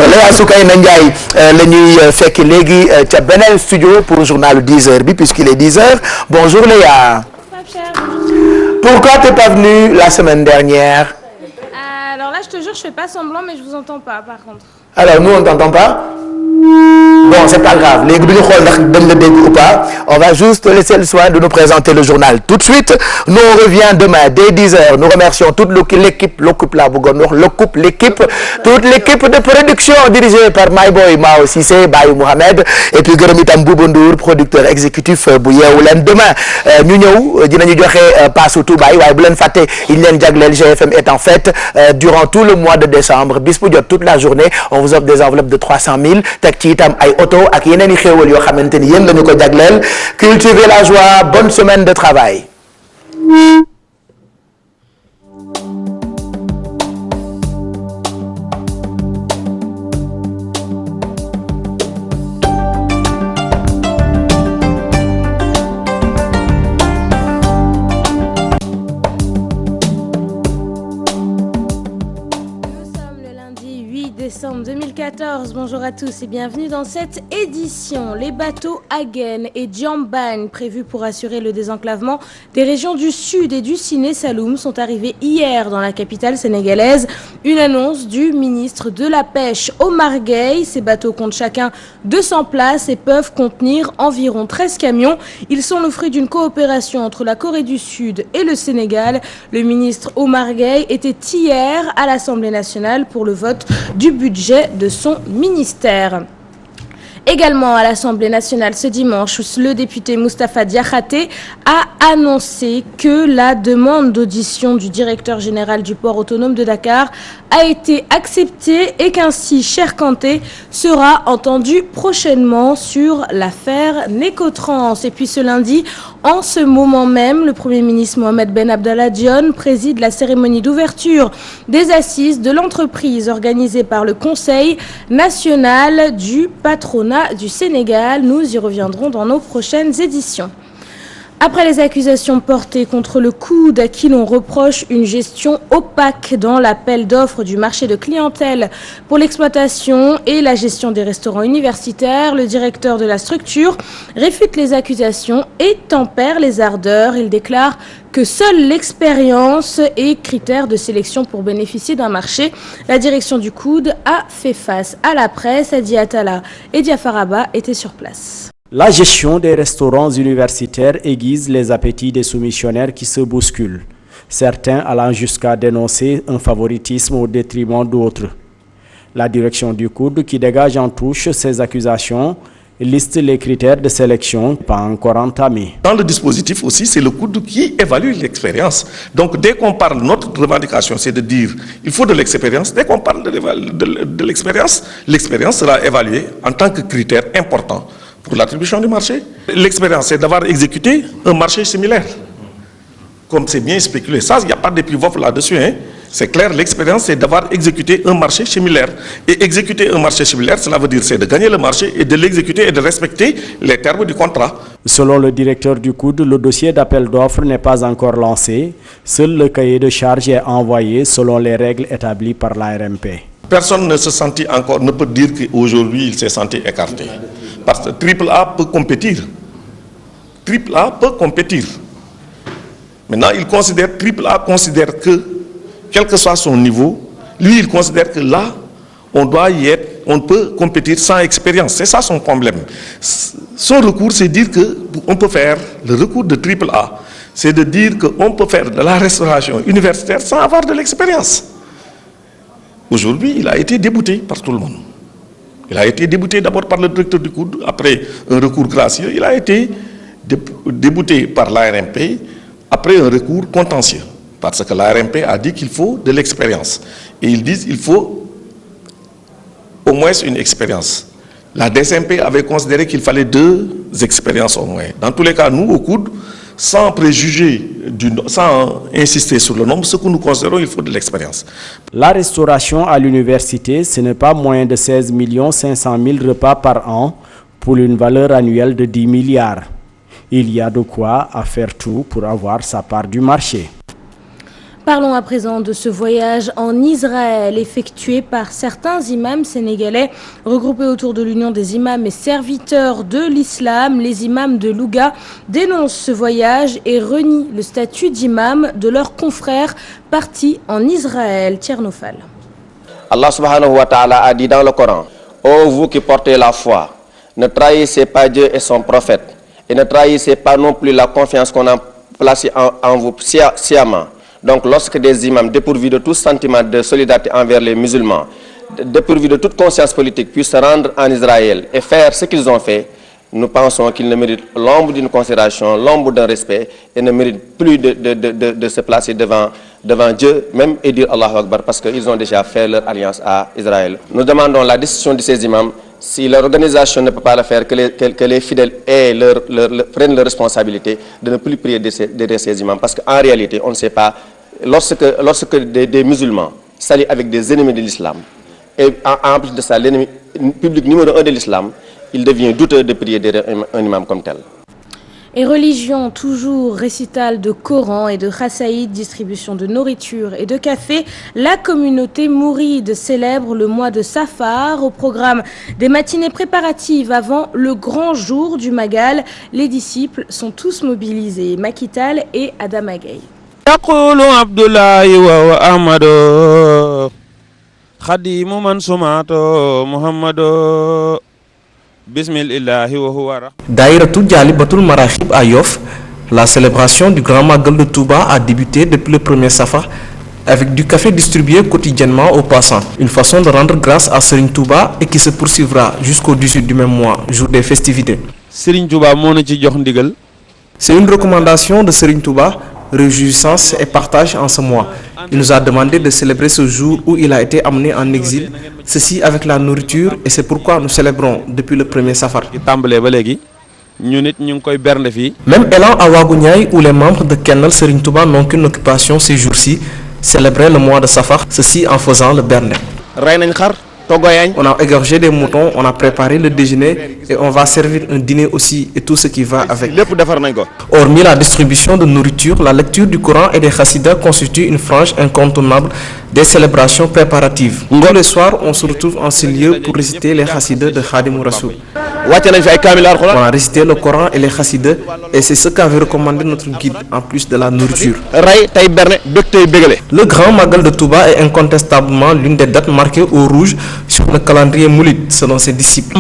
Léa Soukayna Ndiaye la ñuy fekk léegi ca beneen studio pour journal 10h bi puisqu'il est 10h. Bonjour Léa. Pourquoi t'es pas venue la semaine dernière? Alors là, je te jure, je fais pas semblant, mais je vous entends pas, par contre. Alors nous, on t'entend pas? Bon, c'est pas grave. Les groupes ou pas. On va juste laisser le soin de nous présenter le journal tout de suite. Nous, on revient demain dès 10h. Nous remercions toute l'équipe, toute l'équipe de production dirigée par Myboy Mao Cissé, Bayou Mohamed, et puis Gërëm Boubondour, producteur exécutif bu Yeewu Leen. Demain, ñu ñëw dinañu joxe Passe Toubaay waaye bu leen fàtte il leen jagleel GFM est en fête durant tout le mois de décembre. Bis bu jot toute la journée, on vous offre des enveloppes de 300 000 teg ci itam ay auto ak yeneen i xéewal yoo xamante ni yéen lañu ko jagleel. Cultivez la joie, bonne semaine de travail. Décembre 2014, bonjour à tous et bienvenue dans cette édition. Les bateaux Agen et Djamban, prévus pour assurer le désenclavement des régions du Sud et du Siné Saloum, sont arrivés hier dans la capitale sénégalaise. Une annonce du ministre de la Pêche, Omar Gueye. Ces bateaux comptent chacun 200 places et peuvent contenir environ 13 camions. Ils sont le fruit d'une coopération entre la Corée du Sud et le Sénégal. Le ministre Omar Gueye était hier à l'Assemblée nationale pour le vote du budget de son ministère. Également à l'Assemblée nationale ce dimanche, le député Moustapha Diakhaté a annoncé que la demande d'audition du directeur général du port autonome de Dakar a été acceptée et qu'ainsi Cheikh Kanté sera entendu prochainement sur l'affaire Necotrans. Et puis ce lundi, en ce moment même, le Premier ministre Mohamed Ben Abdallah Dionne préside la cérémonie d'ouverture des assises de l'entreprise organisée par le Conseil national du patronat du Sénégal. Nous y reviendrons dans nos prochaines éditions. Après les accusations portées contre le COUD à qui l'on reproche une gestion opaque dans l'appel d'offres du marché de clientèle pour l'exploitation et la gestion des restaurants universitaires, le directeur de la structure réfute les accusations et tempère les ardeurs. Il déclare que seule l'expérience est critère de sélection pour bénéficier d'un marché. La direction du COUD a fait face à la presse. Adi Atala et Diafaraba étaient sur place. La gestion des restaurants universitaires aiguise les appétits des soumissionnaires qui se bousculent, certains allant jusqu'à dénoncer un favoritisme au détriment d'autres. La direction du COUD, qui dégage en touche ces accusations, liste les critères de sélection pas encore entamés. Dans le dispositif aussi, c'est le COUD qui évalue l'expérience. Donc dès qu'on parle, notre revendication, c'est de dire il faut de l'expérience. Dès qu'on parle de l'expérience, l'expérience sera évaluée en tant que critère important pour l'attribution du marché. L'expérience, c'est d'avoir exécuté un marché similaire. Comme c'est bien spéculé. Ça, il n'y a pas d'équivoque là-dessus. Hein. C'est clair, l'expérience, c'est d'avoir exécuté un marché similaire. Et exécuter un marché similaire, cela veut dire c'est de gagner le marché et de l'exécuter et de respecter les termes du contrat. Selon le directeur du COUD, le dossier d'appel d'offres n'est pas encore lancé. Seul le cahier de charge est envoyé selon les règles établies par l'ARMP. Personne ne se sentit encore, ne peut dire qu'aujourd'hui il s'est senti écarté. Parce que AAA peut compétir. AAA peut compétir. Maintenant, AAA considère que, quel que soit son niveau, lui, il considère que là, on doit y être, on peut compétir sans expérience. C'est ça son problème. Son recours, c'est dire qu'on peut faire le recours de AAA. C'est de dire qu'on peut faire de la restauration universitaire sans avoir de l'expérience. Aujourd'hui, il a été débouté par tout le monde. Il a été débouté d'abord par le directeur du COUD, après un recours gracieux. Il a été débouté par l'ARMP, après un recours contentieux. Parce que l'ARMP a dit qu'il faut de l'expérience. Et ils disent qu'il faut au moins une expérience. La DSMP avait considéré qu'il fallait 2 expériences au moins. Dans tous les cas, nous, au COUD, sans préjuger, sans insister sur le nombre, ce que nous considérons, il faut de l'expérience. La restauration à l'université, ce n'est pas moins de 16 500 000 repas par an pour une valeur annuelle de 10 milliards. Il y a de quoi à faire tout pour avoir sa part du marché. Parlons à présent de ce voyage en Israël effectué par certains imams sénégalais regroupés autour de l'Union des imams et serviteurs de l'islam. Les imams de Louga dénoncent ce voyage et renient le statut d'imam de leurs confrères partis en Israël. Thierno Fall. Allah subhanahu wa ta'ala a dit dans le Coran: ô vous qui portez la foi, ne trahissez pas Dieu et son prophète, et ne trahissez pas non plus la confiance qu'on a placée en vous sciemment. Donc lorsque des imams dépourvus de tout sentiment de solidarité envers les musulmans, dépourvus de toute conscience politique, puissent se rendre en Israël et faire ce qu'ils ont fait, nous pensons qu'ils ne méritent l'ombre d'une considération, l'ombre d'un respect, et ne méritent plus de se placer devant Dieu, même et dire Allahu Akbar, parce qu'ils ont déjà fait leur alliance à Israël. Nous demandons la décision de ces imams. Si l'organisation ne peut pas le faire, que les fidèles prennent leur responsabilité de ne plus prier derrière ces imams. Parce qu'en réalité, on ne sait pas, lorsque des musulmans s'allient avec des ennemis de l'islam, et en plus de ça, l'ennemi public numéro 1 de l'islam, il devient douteux de prier derrière un imam comme tel. Et religion, toujours récital de Coran et de Chassaïd, distribution de nourriture et de café. La communauté mouride célèbre le mois de Safar. Au programme des matinées préparatives avant le grand jour du Magal, les disciples sont tous mobilisés. Makital et Adam Agay. Daïratou Djalibatul Marahib à Yoff, la célébration du Grand Magal de Touba a débuté depuis le premier Safar avec du café distribué quotidiennement aux passants. Une façon de rendre grâce à Serigne Touba et qui se poursuivra jusqu'au 18 du même mois, jour des festivités. C'est une recommandation de Serigne Touba, réjouissance et partage en ce mois. Il nous a demandé de célébrer ce jour où il a été amené en exil, ceci avec la nourriture, et c'est pourquoi nous célébrons depuis le premier Safar. Même Elan à Wagouniaï, où les membres de Kennel Serigne Touba n'ont qu'une occupation ces jours-ci, célébrer le mois de Safar, ceci en faisant le bernet. On a égorgé des moutons, on a préparé le déjeuner et on va servir un dîner aussi et tout ce qui va avec. Hormis la distribution de nourriture, la lecture du Coran et des chassidas constitue une frange incontournable des célébrations préparatives. Tous les soirs, on se retrouve en ce lieu pour réciter les chassidas de Khadim Rassoul. On a récité le Coran et les chassidas et c'est ce qu'avait recommandé notre guide en plus de la nourriture. Le Grand Magal de Touba est incontestablement l'une des dates marquées au rouge sur le calendrier moulide selon ses disciples.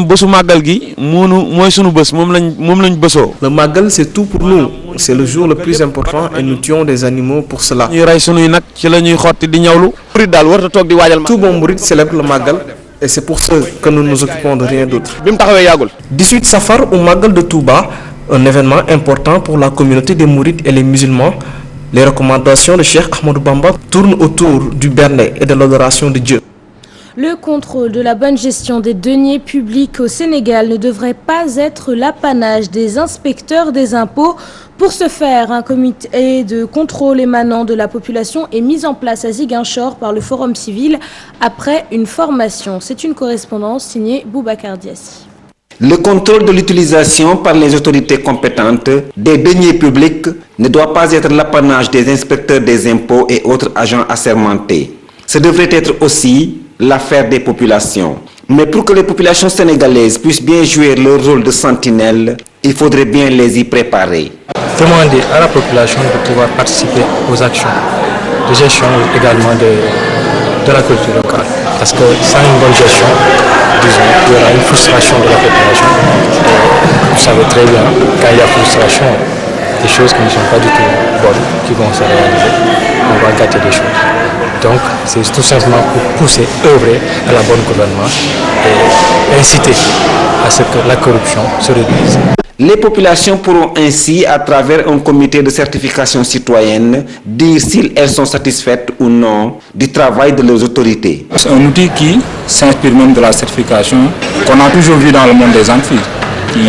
Le Magal c'est tout pour nous, c'est le jour le plus important et nous tuons des animaux pour cela. Tout bon mouride célèbre le Magal et c'est pour ceux que nous nous occupons de rien d'autre. 18 Safar au Magal de Touba, un événement important pour la communauté des mourides et les musulmans. Les recommandations de Cheikh Ahmadou Bamba tournent autour du bernet et de l'adoration de Dieu. Le contrôle de la bonne gestion des deniers publics au Sénégal ne devrait pas être l'apanage des inspecteurs des impôts. Pour ce faire, un comité de contrôle émanant de la population est mis en place à Ziguinchor par le Forum civil après une formation. C'est une correspondance signée Boubacar Diassi. Le contrôle de l'utilisation par les autorités compétentes des deniers publics ne doit pas être l'apanage des inspecteurs des impôts et autres agents assermentés. Ce devrait être aussi l'affaire des populations. Mais pour que les populations sénégalaises puissent bien jouer leur rôle de sentinelle, il faudrait bien les y préparer. Demander à la population de pouvoir participer aux actions de gestion également de la culture locale. Parce que sans une bonne gestion, disons, il y aura une frustration de la population. Et vous savez très bien, quand il y a frustration, des choses qui ne sont pas du tout bonnes, qui vont se réaliser, on va gâter des choses. Donc, c'est tout simplement pour pousser, œuvrer à la bonne gouvernance et inciter à ce que la corruption se réduise. Les populations pourront ainsi, à travers un comité de certification citoyenne, dire si elles sont satisfaites ou non du travail de leurs autorités. C'est un outil qui s'inspire même de la certification qu'on a toujours vu dans le monde des entreprises, qui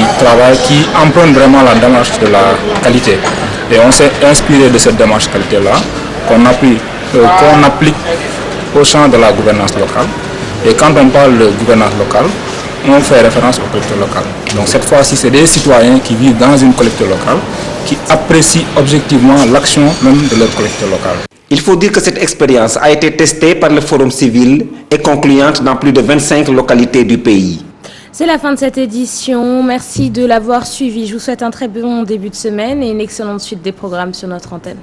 emprunte vraiment la démarche de la qualité. Et on s'est inspiré de cette démarche qualité-là, qu'on applique au champ de la gouvernance locale. Et quand on parle de gouvernance locale, on fait référence aux collectivités locales. Donc cette fois-ci, c'est des citoyens qui vivent dans une collectivité locale, qui apprécient objectivement l'action même de leur collectivité locale. Il faut dire que cette expérience a été testée par le Forum civil et concluante dans plus de 25 localités du pays. C'est la fin de cette édition. Merci de l'avoir suivi. Je vous souhaite un très bon début de semaine et une excellente suite des programmes sur notre antenne.